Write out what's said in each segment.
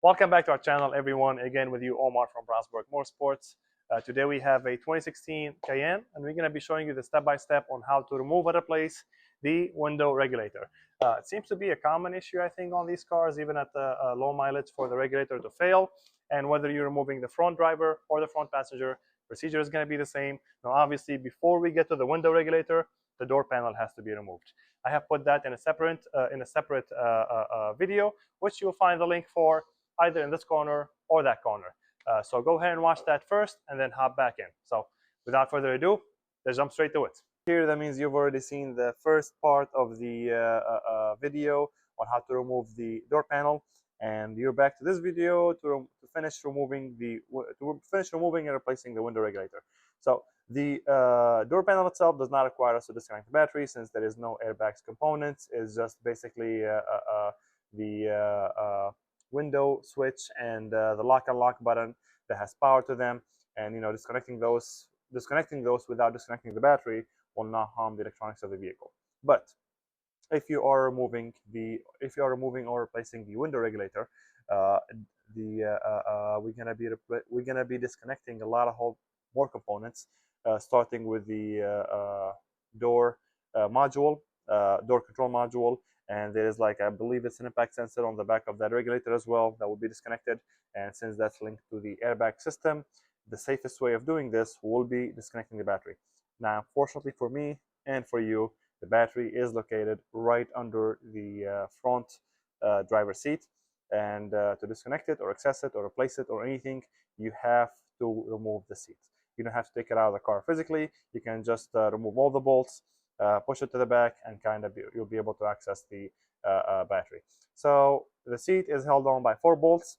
Welcome back to our channel, everyone. Again, with you, Omar from Brownsburg Motorsports. Today we have a 2016 Cayenne, and we're going to be showing you the step-by-step on how to remove or replace the window regulator. It seems to be a common issue, I think, on these cars, even at the low mileage, for the regulator to fail. And whether you're removing the front driver or the front passenger, procedure is going to be the same. Now, obviously, before we get to the window regulator, the door panel has to be removed. I have put that in a separate video, which you'll find the link for either in this corner or that corner. So go ahead and watch that first and then hop back in. So without further ado, let's jump straight to it. Here, that means you've already seen the first part of the video on how to remove the door panel, and you're back to this video to finish removing and replacing the window regulator. So the door panel itself does not require us to disconnect the battery, since there is no airbags components. It's just basically the window switch and the lock unlock button that has power to them, and disconnecting those without disconnecting the battery will not harm the electronics of the vehicle. But if you are removing or replacing the window regulator, uh, we're gonna be disconnecting a lot of more components, starting with the door door control module, and there is, like, I believe it's an impact sensor on the back of that regulator as well that will be disconnected. And since that's linked to the airbag system, the safest way of doing this will be disconnecting the battery. Now, fortunately for me and for you, the battery is located right under the front driver's seat, and to disconnect it or access it or replace it or anything, you have to remove the seat. You don't have to take it out of the car physically. You can just remove all the bolts, push it to the back, and you'll be able to access the battery. So the seat is held on by 4 bolts,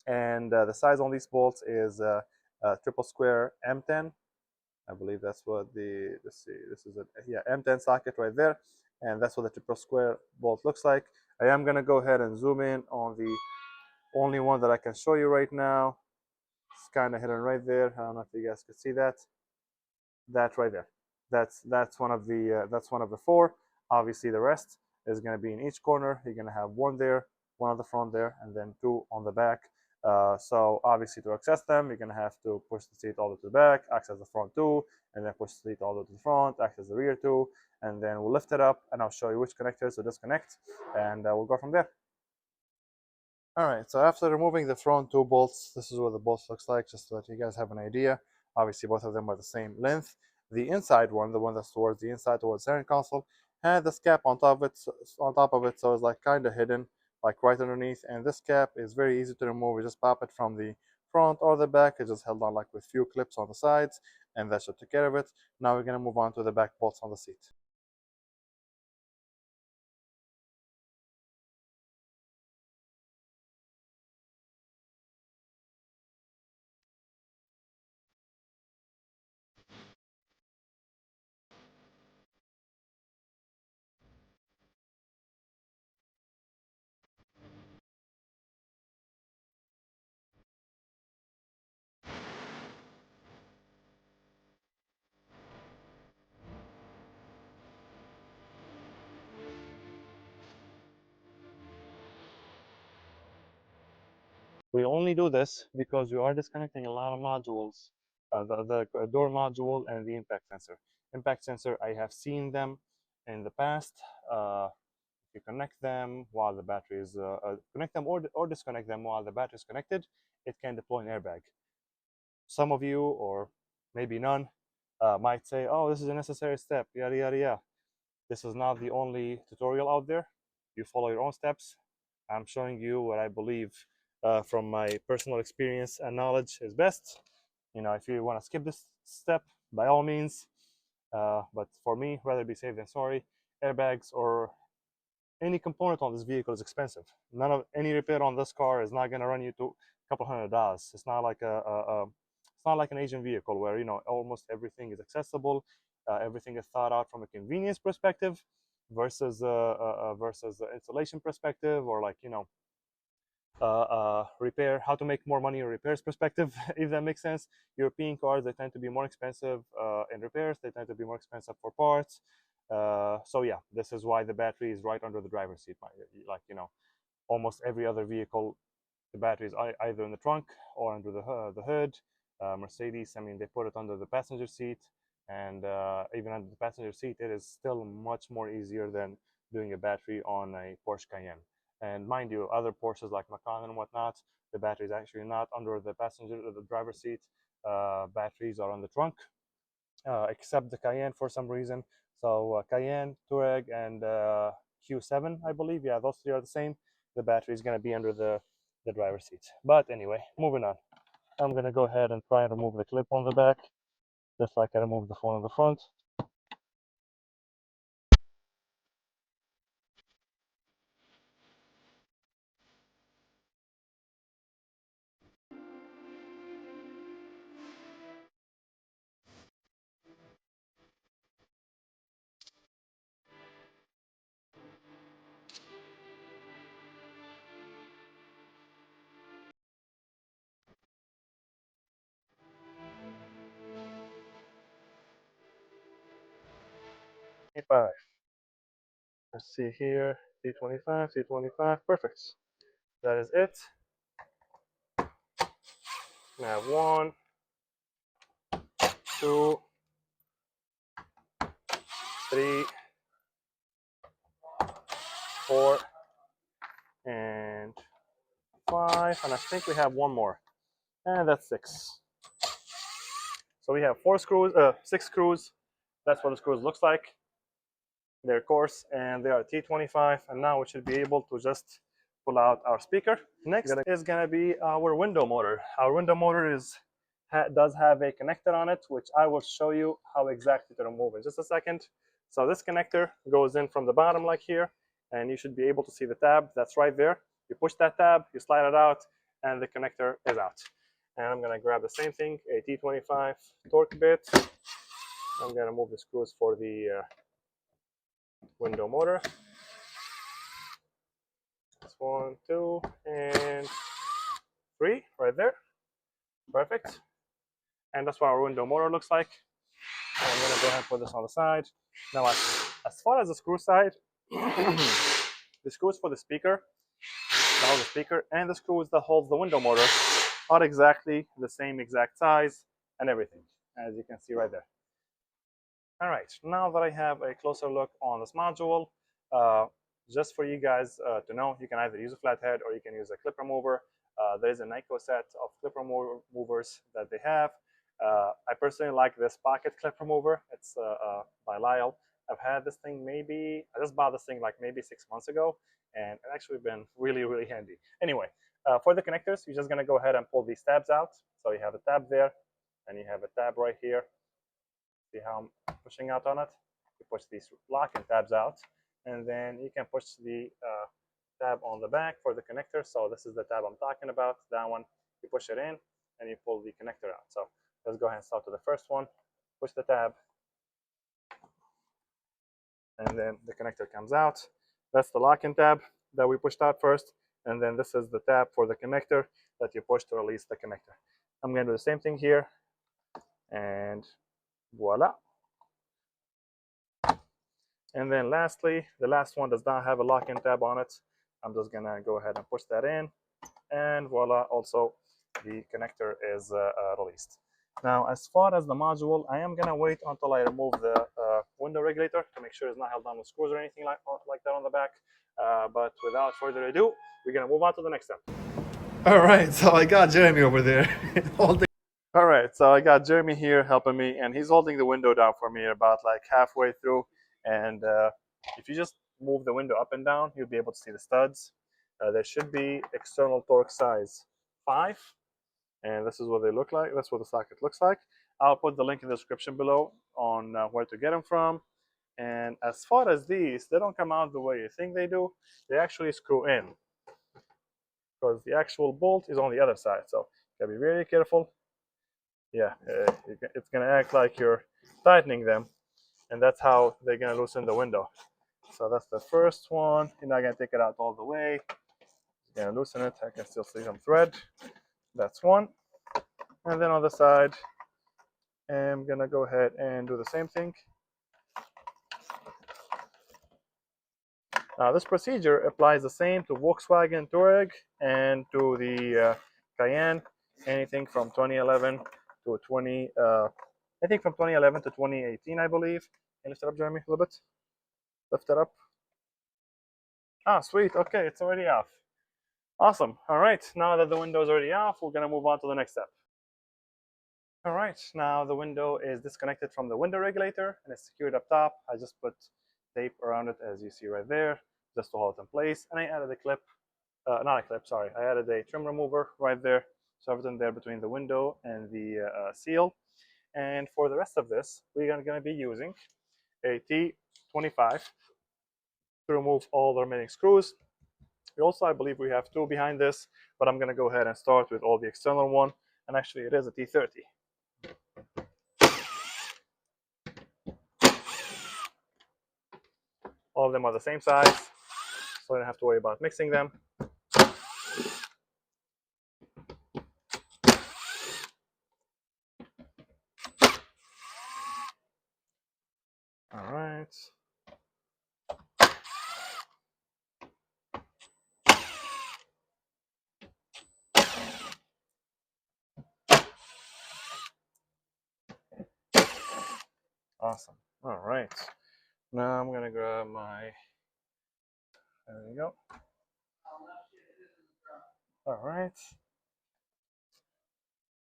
and the size on these bolts is triple square M10. I believe that's what let's see, this is M10 socket right there, and that's what the triple square bolt looks like. I am gonna go ahead and zoom in on the only one that I can show you right now. It's kind of hidden right there. I don't know if you guys could see that. That right there. That's one of the 4. Obviously, the rest is going to be in each corner. You're going to have one there, one on the front there, and then 2 on the back. So obviously, to access them, you're going to have to push the seat all the way to the back, access the front 2, and then push the seat all the way to the front, access the rear 2, and then we'll lift it up, and I'll show you which connectors to disconnect, and we'll go from there. All right, so after removing the front 2 bolts, this is what the bolts looks like, just so that you guys have an idea. Obviously, both of them are the same length. The inside one, the one that's towards the inside, towards the center console, had this cap on top of it, so it's like kind of hidden, like right underneath. And this cap is very easy to remove. You just pop it from the front or the back. It's just held on like with few clips on the sides, and that should take care of it. Now we're gonna move on to the back bolts on the seat. We only do this because we are disconnecting a lot of modules, the door module and the impact sensor. Impact sensor, I have seen them in the past. If you connect them while the battery is connect them or disconnect them while the battery is connected, it can deploy an airbag. Some of you, or maybe none, might say, "Oh, this is a necessary step." Yada yada yada. This is not the only tutorial out there. You follow your own steps. I'm showing you what I believe from my personal experience and knowledge is best. If you want to skip this step, by all means. But for me, rather be safe than sorry. Airbags or any component on this vehicle is expensive. Any repair on this car is not going to run you to a couple $100. It's not like it's not like an Asian vehicle where almost everything is accessible. Everything is thought out from a convenience perspective versus the installation perspective, or like repair, how to make more money in repairs perspective, if that makes sense. European cars, they tend to be more expensive in repairs. They tend to be more expensive for parts. So yeah, this is why the battery is right under the driver's seat. Like almost every other vehicle The battery is either in the trunk or under the hood. Mercedes, I mean, they put it under the passenger seat, and even under the passenger seat, it is still much more easier than doing a battery on a Porsche Cayenne. And mind you, other Porsches like Macan and whatnot, the battery is actually not under the passenger or the driver's seat. Batteries are on the trunk, except the Cayenne for some reason. So Cayenne, Touareg, and Q7, I believe, yeah, those three are the same. The battery is going to be under the driver's seat. But anyway, moving on. I'm going to go ahead and try and remove the clip on the back, just like I removed the phone on the front. Five. Let's see here. C25, C25, perfect. That is it. We have 1, 2, 3, 4, and 5, and I think we have one more, and that's 6. So we have 4 screws, 6 screws. That's what the screws looks like. They're coarse and they are T25, and now we should be able to just pull out our speaker. Next is gonna be our window motor. Our window motor does have a connector on it, which I will show you how exactly to remove in just a second. So this connector goes in from the bottom like here, and you should be able to see the tab that's right there. You push that tab, you slide it out, and the connector is out. And I'm gonna grab the same thing, a T25 torque bit. I'm gonna move the screws for the window motor. That's 1, 2, and 3 right there. Perfect. And that's what our window motor looks like. And I'm gonna go ahead and put this on the side. Now, as far as the screw side, the screws for the speaker, and the screws that holds the window motor are exactly the same exact size and everything, as you can see right there. All right, now that I have a closer look on this module, just for you guys to know, you can either use a flathead or you can use a clip remover. There's a Nyko set of clip removers that they have. I personally like this pocket clip remover. It's by Lyle. I've had this thing I just bought this thing like maybe 6 months ago, and it's actually been really, really handy. Anyway, for the connectors, you're just gonna go ahead and pull these tabs out. So you have a tab there, and you have a tab right here. See how I'm pushing out on it? You push these locking tabs out, and then you can push the tab on the back for the connector. So this is the tab I'm talking about, that one. You push it in, and you pull the connector out. So let's go ahead and start with the first one. Push the tab, and then the connector comes out. That's the locking tab that we pushed out first, and then this is the tab for the connector that you push to release the connector. I'm going to do the same thing here, and voila. And then lastly, the last one does not have a lock-in tab on it. I'm just gonna go ahead and push that in, and voila, also the connector is released. Now, as far as the module, I am gonna wait until I remove the window regulator to make sure it's not held down with screws or anything like that on the back. But without further ado, we're gonna move on to the next step. All right, so I got Jeremy over there holding. All right, so I got Jeremy here helping me, and he's holding the window down for me about like halfway through. And if you just move the window up and down, you'll be able to see the studs. There should be external torque size 5, and this is what they look like. That's what the socket looks like. I'll put the link in the description below on where to get them from. And as far as these, they don't come out the way you think they do. They actually screw in, because the actual bolt is on the other side. So you gotta be very careful. Yeah, it's gonna act like you're tightening them, and that's how they're gonna loosen the window. So that's the first one. You're not gonna take it out all the way. You're gonna loosen it. I can still see some thread. That's one. And then on the side, I'm gonna go ahead and do the same thing. Now this procedure applies the same to Volkswagen Touareg and to the Cayenne, anything from 2011 to 20. I think from 2011 to 2018, I believe. Can you lift it up, Jeremy, a little bit? Lift it up. Ah, sweet. Okay, it's already off. Awesome. All right. Now that the window is already off, we're gonna move on to the next step. All right. Now the window is disconnected from the window regulator and it's secured up top. I just put tape around it, as you see right there, just to hold it in place. And I added a clip. Not a clip, sorry. I added a trim remover right there, so everything there between the window and the seal. And for the rest of this, we're going to be using a T25 to remove all the remaining screws. We also, I believe, we have two behind this, but I'm going to go ahead and start with all the external one. And actually, it is a T30. All of them are the same size, so I don't have to worry about mixing them. All right. Awesome. All right. Now I'm going to grab my, there we go. All right.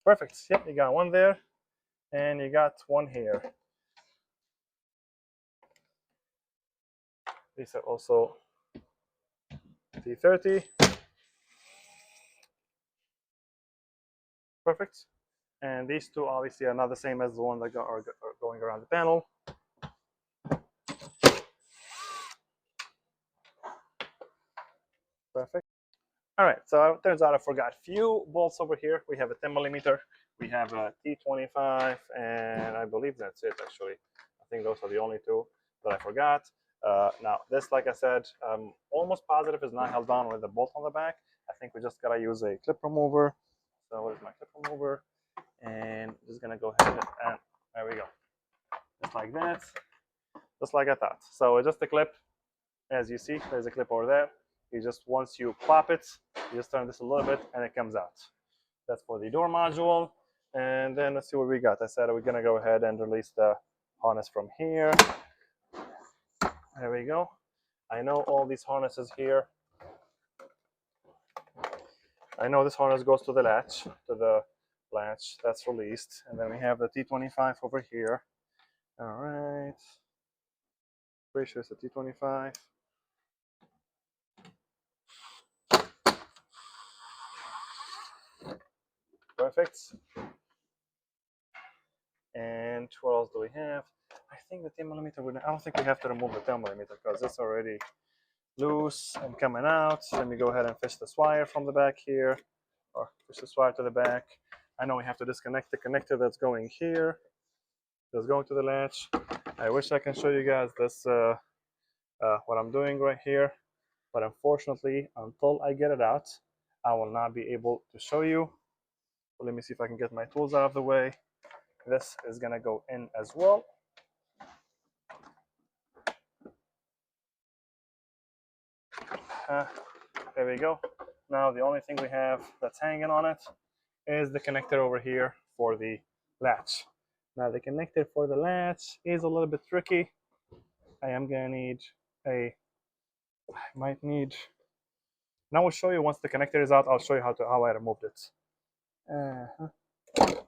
Perfect. Yep, you got one there, and you got one here. These are also T30. Perfect. And these two obviously are not the same as the one that are going around the panel. Perfect. All right, so it turns out I forgot a few bolts over here. We have a 10 millimeter, we have a T25, and I believe that's it actually. I think those are the only two that I forgot. Now this, like I said, I'm almost positive is not held down with a bolt on the back. I think we just gotta use a clip remover. So where's my clip remover? And just gonna go ahead and there we go. Just like that, just like I thought. So it's just a clip. As you see, there's a clip over there. You just, once you pop it, you just turn this a little bit and it comes out. That's for the door module. And then let's see what we got. I said we're gonna go ahead and release the harness from here. There we go. I know all these harnesses here. I know this harness goes to the latch, that's released. And then we have the T25 over here. All right. Pretty sure it's a T25. Perfect. And what else do we have? I think the 10 millimeter, I don't think we have to remove the 10 millimeter because it's already loose and coming out. Let me go ahead and fish this wire from the back here, or fish this wire to the back. I know we have to disconnect the connector that's going here, that's going to the latch. I wish I can show you guys this, what I'm doing right here, but unfortunately, until I get it out, I will not be able to show you. So let me see if I can get my tools out of the way. This is gonna go in as well. There we go. Now the only thing we have that's hanging on it is the connector over here for the latch. Now the connector for the latch is a little bit tricky. I am gonna need I might need, now I'll show you once the connector is out. I'll show you how I removed it.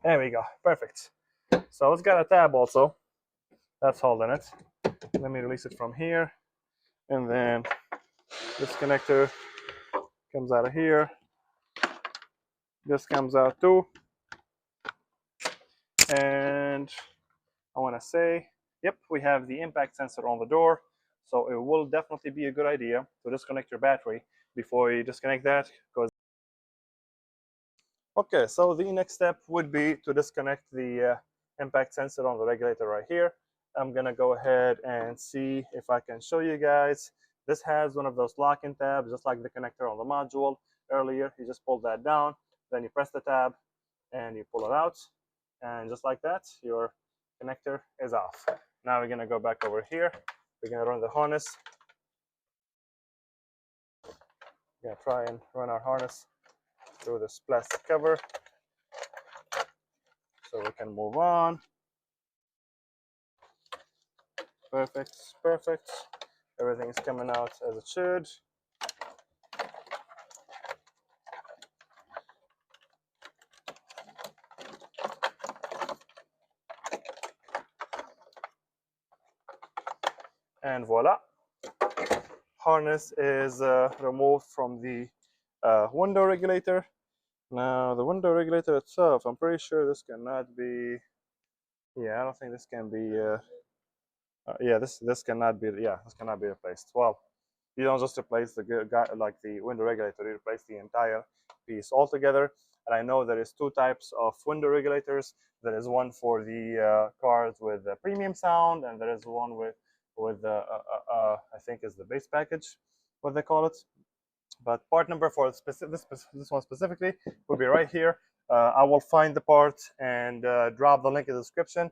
There we go, perfect. So it's got a tab also that's holding it. Let me release it from here, and then this connector comes out of here. This comes out too. And I want to say, yep, we have the impact sensor on the door. So it will definitely be a good idea to disconnect your battery before you disconnect that. Okay, so the next step would be to disconnect the impact sensor on the regulator right here. I'm gonna go ahead and see if I can show you guys. This has one of those lock-in tabs, just like the connector on the module earlier. You just pull that down, then you press the tab, and you pull it out. And just like that, your connector is off. Now we're gonna go back over here. We're gonna run the harness. We're gonna try and run our harness through this plastic cover so we can move on. Perfect, perfect. Everything is coming out as it should. And voila, harness is removed from the window regulator. Now the window regulator itself, I'm pretty sure this cannot be, yeah, I don't think this can be, yeah, this cannot be, yeah, this cannot be replaced. Well, you don't just replace the like the window regulator, you replace the entire piece altogether. And I know there is two types of window regulators. There is one for the cars with the premium sound, and there is one with I think is the base package, what they call it. But part number for this one specifically will be right here. I will find the part and drop the link in the description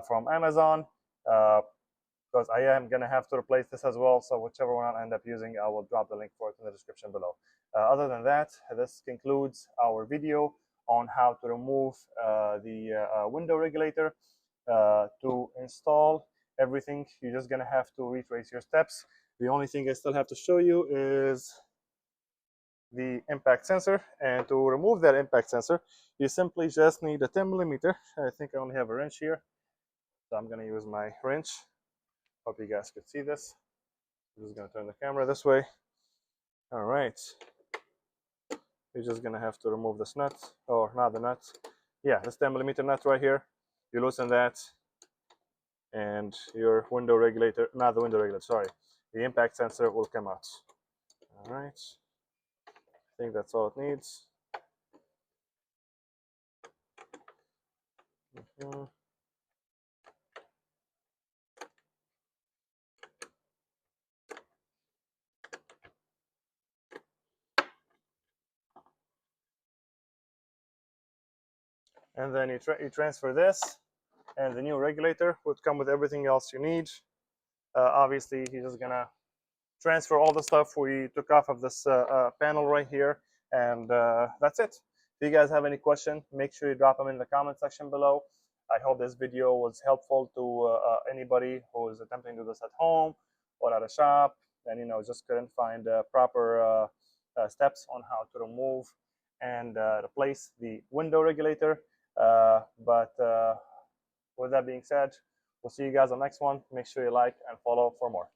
from Amazon. Because I am going to have to replace this as well. So whichever one I end up using, I will drop the link for it in the description below. Other than that, this concludes our video on how to remove the window regulator. To install everything, you're just going to have to retrace your steps. The only thing I still have to show you is the impact sensor. And to remove that impact sensor, you simply just need a 10mm. I think I only have a wrench here, so I'm going to use my wrench. Hope you guys could see this. I'm just going to turn the camera this way. All right. You're just going to have to remove this nut, or not the nut. Yeah, this 10mm nut right here. You loosen that, and your window regulator, not the window regulator, sorry, the impact sensor will come out. All right. I think that's all it needs. And then you transfer this, and the new regulator would come with everything else you need. Obviously, you're just gonna transfer all the stuff we took off of this panel right here, and that's it. If you guys have any question, make sure you drop them in the comment section below. I hope this video was helpful to anybody who is attempting to do this at home or at a shop, and just couldn't find proper steps on how to remove and replace the window regulator. But with that being said, we'll see you guys on the next one. Make sure you like and follow for more.